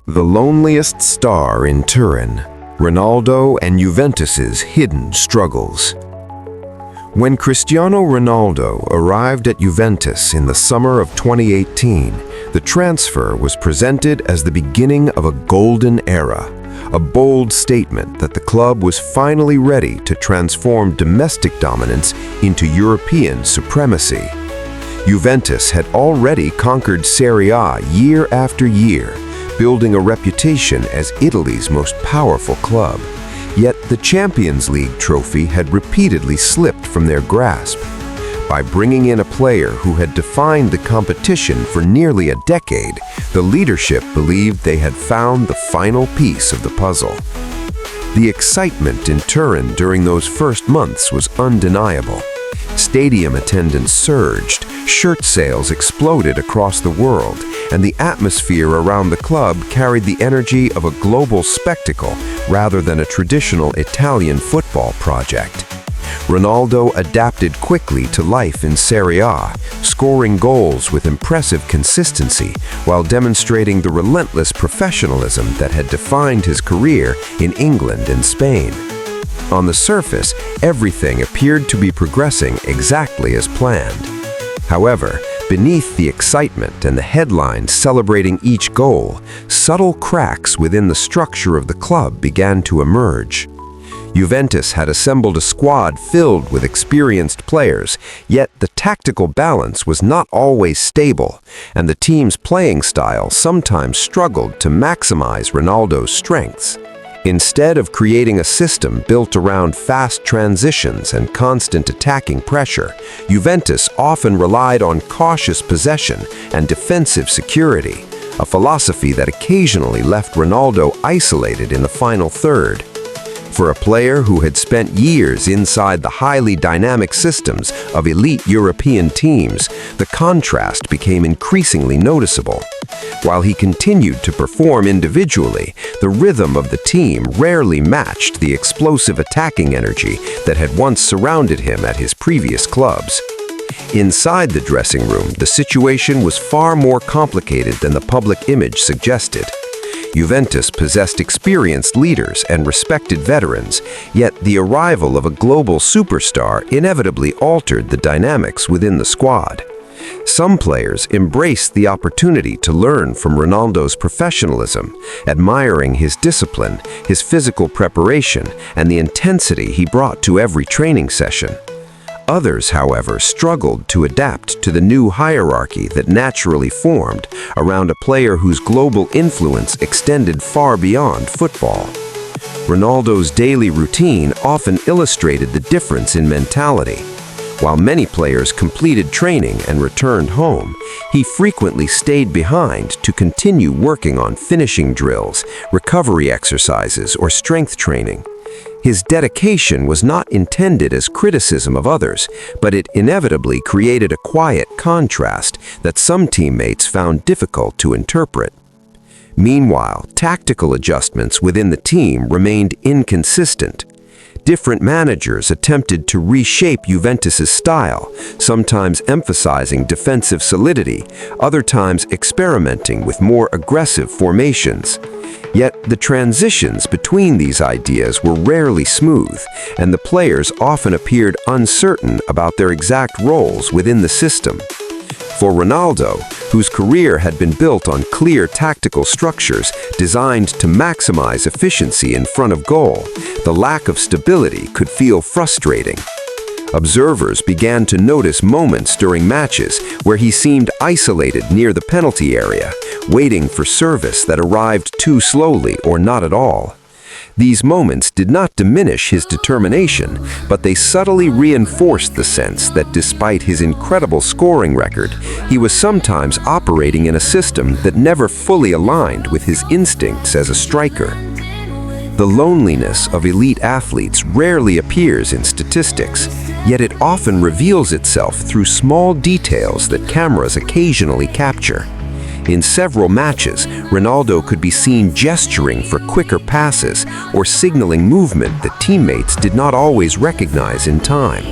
The Loneliest Star in Turin, Ronaldo and Juventus's hidden struggles. When Cristiano Ronaldo arrived at Juventus in the summer of 2018, the transfer was presented as the beginning of a golden era, a bold statement that the club was finally ready to transform domestic dominance into European supremacy. Juventus had already conquered Serie A year after year, building a reputation as Italy's most powerful club. Yet the Champions League trophy had repeatedly slipped from their grasp. By bringing in a player who had defined the competition for nearly a decade, the leadership believed they had found the final piece of the puzzle. The excitement in Turin during those first months was undeniable. Stadium attendance surged, shirt sales exploded across the world, and the atmosphere around the club carried the energy of a global spectacle rather than a traditional Italian football project. Ronaldo adapted quickly to life in Serie A, scoring goals with impressive consistency while demonstrating the relentless professionalism that had defined his career in England and Spain. On the surface, everything appeared to be progressing exactly as planned. However, beneath the excitement and the headlines celebrating each goal, subtle cracks within the structure of the club began to emerge. Juventus had assembled a squad filled with experienced players, yet the tactical balance was not always stable, and the team's playing style sometimes struggled to maximize Ronaldo's strengths. Instead of creating a system built around fast transitions and constant attacking pressure, Juventus often relied on cautious possession and defensive security, a philosophy that occasionally left Ronaldo isolated in the final third. For a player who had spent years inside the highly dynamic systems of elite European teams, the contrast became increasingly noticeable. While he continued to perform individually, the rhythm of the team rarely matched the explosive attacking energy that had once surrounded him at his previous clubs. Inside the dressing room, the situation was far more complicated than the public image suggested. Juventus possessed experienced leaders and respected veterans, yet the arrival of a global superstar inevitably altered the dynamics within the squad. Some players embraced the opportunity to learn from Ronaldo's professionalism, admiring his discipline, his physical preparation, and the intensity he brought to every training session. Others, however, struggled to adapt to the new hierarchy that naturally formed around a player whose global influence extended far beyond football. Ronaldo's daily routine often illustrated the difference in mentality. While many players completed training and returned home, he frequently stayed behind to continue working on finishing drills, recovery exercises, or strength training. His dedication was not intended as criticism of others, but it inevitably created a quiet contrast that some teammates found difficult to interpret. Meanwhile, tactical adjustments within the team remained inconsistent. Different managers attempted to reshape Juventus's style, sometimes emphasizing defensive solidity, other times experimenting with more aggressive formations. Yet the transitions between these ideas were rarely smooth, and the players often appeared uncertain about their exact roles within the system. For Ronaldo, whose career had been built on clear tactical structures designed to maximize efficiency in front of goal, the lack of stability could feel frustrating. Observers began to notice moments during matches where he seemed isolated near the penalty area, waiting for service that arrived too slowly or not at all. These moments did not diminish his determination, but they subtly reinforced the sense that despite his incredible scoring record, he was sometimes operating in a system that never fully aligned with his instincts as a striker. The loneliness of elite athletes rarely appears in statistics, yet it often reveals itself through small details that cameras occasionally capture. In several matches, Ronaldo could be seen gesturing for quicker passes or signaling movement that teammates did not always recognize in time.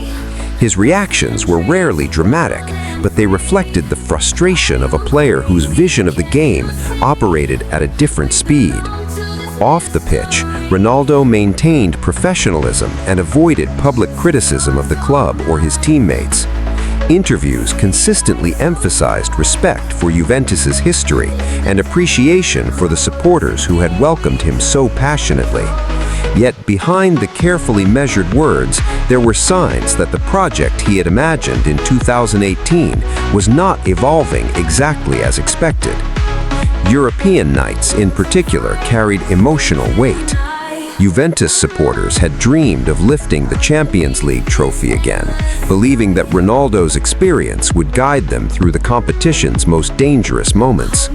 His reactions were rarely dramatic, but they reflected the frustration of a player whose vision of the game operated at a different speed. Off the pitch, Ronaldo maintained professionalism and avoided public criticism of the club or his teammates. Interviews consistently emphasized respect for Juventus's history and appreciation for the supporters who had welcomed him so passionately. Yet behind the carefully measured words, there were signs that the project he had imagined in 2018 was not evolving exactly as expected. European nights, in particular, carried emotional weight. Juventus supporters had dreamed of lifting the Champions League trophy again, believing that Ronaldo's experience would guide them through the competition's most dangerous moments.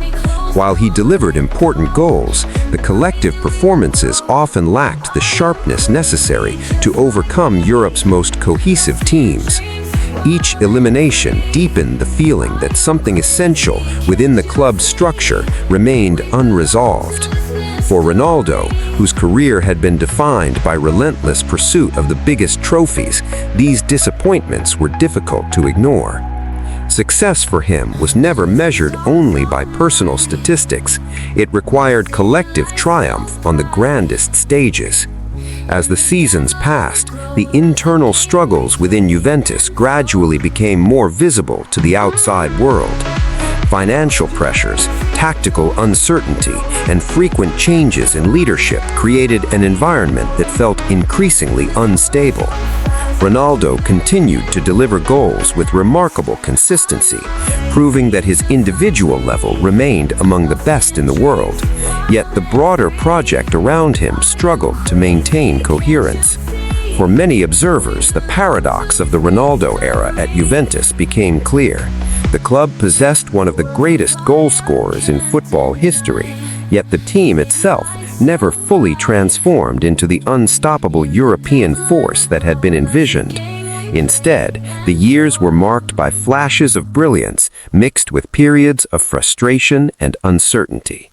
While he delivered important goals, the collective performances often lacked the sharpness necessary to overcome Europe's most cohesive teams. Each elimination deepened the feeling that something essential within the club's structure remained unresolved. For Ronaldo, whose career had been defined by relentless pursuit of the biggest trophies, these disappointments were difficult to ignore. Success for him was never measured only by personal statistics. It required collective triumph on the grandest stages. As the seasons passed, the internal struggles within Juventus gradually became more visible to the outside world. Financial pressures, tactical uncertainty, and frequent changes in leadership created an environment that felt increasingly unstable. Ronaldo continued to deliver goals with remarkable consistency, proving that his individual level remained among the best in the world. Yet the broader project around him struggled to maintain coherence. For many observers, the paradox of the Ronaldo era at Juventus became clear. The club possessed one of the greatest goal scorers in football history, yet the team itself never fully transformed into the unstoppable European force that had been envisioned. Instead, the years were marked by flashes of brilliance mixed with periods of frustration and uncertainty.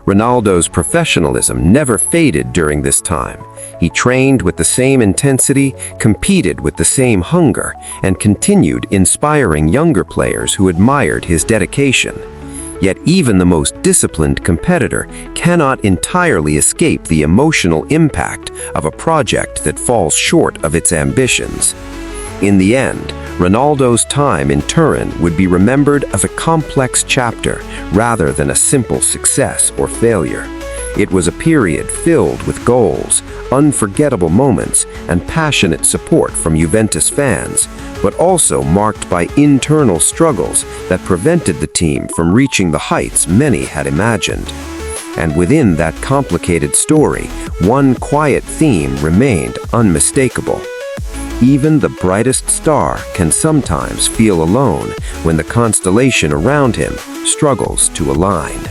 Ronaldo's professionalism never faded during this time. He trained with the same intensity, competed with the same hunger, and continued inspiring younger players who admired his dedication. Yet even the most disciplined competitor cannot entirely escape the emotional impact of a project that falls short of its ambitions. In the end, Ronaldo's time in Turin would be remembered as a complex chapter rather than a simple success or failure. It was a period filled with goals, unforgettable moments, and passionate support from Juventus fans, but also marked by internal struggles that prevented the team from reaching the heights many had imagined. And within that complicated story, one quiet theme remained unmistakable. Even the brightest star can sometimes feel alone when the constellation around him struggles to align.